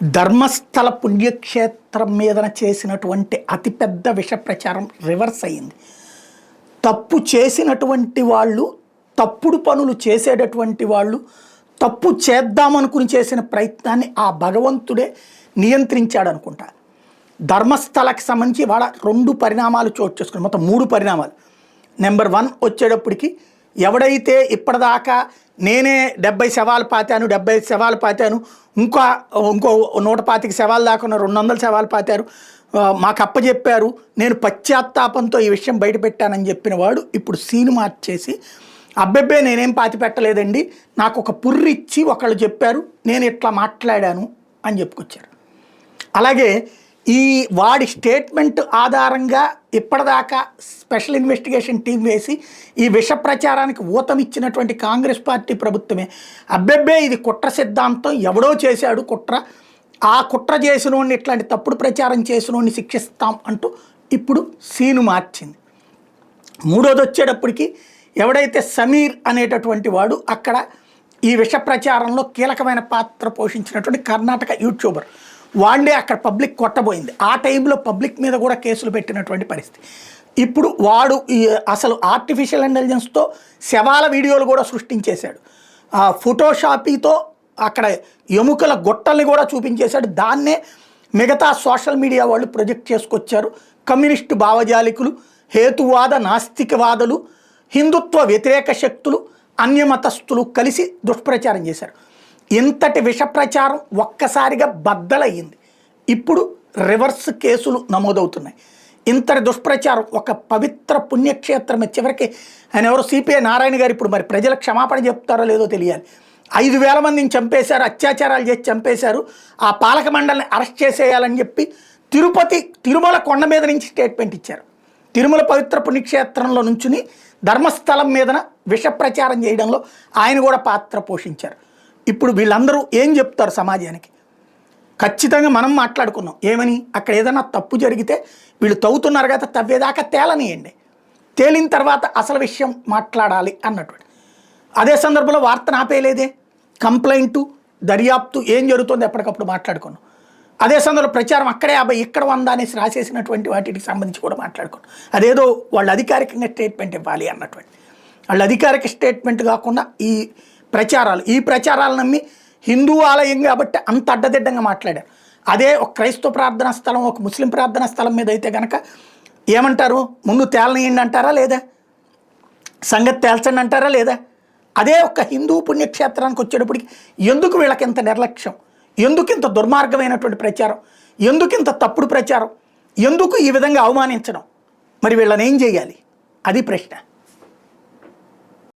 ధర్మస్థల పుణ్యక్షేత్రం మీదన చేసినటువంటి అతిపెద్ద విష ప్రచారం రివర్స్ అయింది. తప్పు చేసినటువంటి వాళ్ళు, తప్పుడు పనులు చేసేటటువంటి వాళ్ళు, తప్పు చేద్దామనుకుని చేసిన ప్రయత్నాన్ని ఆ భగవంతుడే నియంత్రించాడు అనుకుంటా. ధర్మస్థలకి సంబంధించి వాళ్ళ 2 పరిణామాలు చోటు చేసుకుని మొత్తం 3 పరిణామాలు. నెంబర్ 1 వచ్చేటప్పటికి ఎవడైతే ఇప్పటిదాకా నేనే 70 శవాలు పాతాను, 75 శవాలు పాతాను, ఇంకో 125 శవాలు దాకా 200 శవాలు పాతారు, మాకు అప్పచెప్పారు, నేను పశ్చాత్తాపంతో ఈ విషయం బయటపెట్టానని చెప్పిన వాడు ఇప్పుడు సీను మార్చేసి అబ్బెబ్బే నేనేం పాతి పెట్టలేదండి, నాకు ఒక పుర్రిచ్చి ఒకళ్ళు చెప్పారు, నేను ఇట్లా మాట్లాడాను అని చెప్పుకొచ్చారు. అలాగే ఈ వాడి స్టేట్మెంట్ ఆధారంగా ఇప్పటిదాకా స్పెషల్ ఇన్వెస్టిగేషన్ టీం వేసి ఈ విష ప్రచారానికి ఊతమిచ్చినటువంటి కాంగ్రెస్ పార్టీ ప్రభుత్వమే అబ్బెబ్బే ఇది కుట్ర సిద్ధాంతం, ఎవడో చేశాడు కుట్ర, ఆ కుట్ర చేసినోడిని ఇట్లాంటి తప్పుడు ప్రచారం చేసినోడిని శిక్షిస్తాం అంటూ ఇప్పుడు సీను మార్చింది. 3వది వచ్చేటప్పటికి ఎవడైతే సమీర్ అనేటటువంటి వాడు అక్కడ ఈ విష ప్రచారంలో కీలకమైన పాత్ర పోషించినటువంటి కర్ణాటక యూట్యూబర్, వాడే అక్కడ పబ్లిక్ కొట్టబోయింది. ఆ టైంలో పబ్లిక్ మీద కూడా కేసులు పెట్టినటువంటి పరిస్థితి. ఇప్పుడు వాడు అసలు ఆర్టిఫిషియల్ ఇంటెలిజెన్స్తో శవాల వీడియోలు కూడా సృష్టించేశాడు, ఫోటోషాపీతో అక్కడ ఎముకల గొట్టల్ని కూడా చూపించేశాడు. దాన్నే మిగతా సోషల్ మీడియా వాళ్ళు ప్రొజెక్ట్ చేసుకొచ్చారు. కమ్యూనిస్టు భావజాలికులు, హేతువాద నాస్తికవాదులు, హిందుత్వ వ్యతిరేక శక్తులు, అన్యమతస్థులు కలిసి దుష్ప్రచారం చేశారు. ఇంతటి విష ప్రచారం ఒక్కసారిగా బద్దలయ్యింది. ఇప్పుడు రివర్స్ కేసులు నమోదవుతున్నాయి. ఇంతటి దుష్ప్రచారం ఒక పవిత్ర పుణ్యక్షేత్రమే. చివరికి ఆయన ఎవరో సిపిఐ నారాయణ గారు ఇప్పుడు మరి ప్రజల క్షమాపణ చెప్తారో లేదో తెలియాలి. 5,000 మందిని చంపేశారు, అత్యాచారాలు చేసి చంపేశారు, ఆ పాలక మండలిని అరెస్ట్ చేసేయాలని చెప్పి తిరుమల కొండ మీద నుంచి స్టేట్మెంట్ ఇచ్చారు. తిరుమల పవిత్ర పుణ్యక్షేత్రంలో నుంచుని ధర్మస్థలం మీదన విష ప్రచారం చేయడంలో ఆయన కూడా పాత్ర పోషించారు. ఇప్పుడు వీళ్ళందరూ ఏం చెప్తారు సమాజానికి? ఖచ్చితంగా మనం మాట్లాడుకున్నాం ఏమని, అక్కడ ఏదైనా తప్పు జరిగితే వీళ్ళు తవ్వుతున్నారు కదా, తవ్వేదాకా తేలనియండి, తేలిన తర్వాత అసలు విషయం మాట్లాడాలి అన్నటువంటి. అదే సందర్భంలో వార్తను ఆపేయలేదే, కంప్లైంటు దర్యాప్తు ఏం జరుగుతుందో ఎప్పటికప్పుడు మాట్లాడుకున్నాం. అదే సందర్భంలో ప్రచారం అక్కడే 50 ఇక్కడ 100 అనేసి రాసేసినటువంటి వాటికి సంబంధించి కూడా మాట్లాడుకున్నాం. అదేదో వాళ్ళు అధికారికంగా స్టేట్మెంట్ ఇవ్వాలి అన్నటువంటి, వాళ్ళు అధికారిక స్టేట్మెంట్ కాకుండా ఈ ప్రచారాలు నమ్మి హిందూ ఆలయం కాబట్టి అంత అడ్డదిడ్డంగా మాట్లాడారు. అదే ఒక క్రైస్తవ ప్రార్థనా స్థలం, ఒక ముస్లిం ప్రార్థనా స్థలం మీద అయితే కనుక ఏమంటారు, ముందు తేలనీయండి అంటారా లేదా, సంగతి తేల్చండి అంటారా లేదా? అదే ఒక హిందూ పుణ్యక్షేత్రానికి వచ్చేటప్పటికి ఎందుకు వీళ్ళకి ఇంత నిర్లక్ష్యం, ఎందుకు ఇంత దుర్మార్గమైనటువంటి ప్రచారం, ఎందుకు ఇంత తప్పుడు ప్రచారం, ఎందుకు ఈ విధంగా అవమానించడం? మరి వీళ్ళని ఏం చేయాలి? అది ప్రశ్న.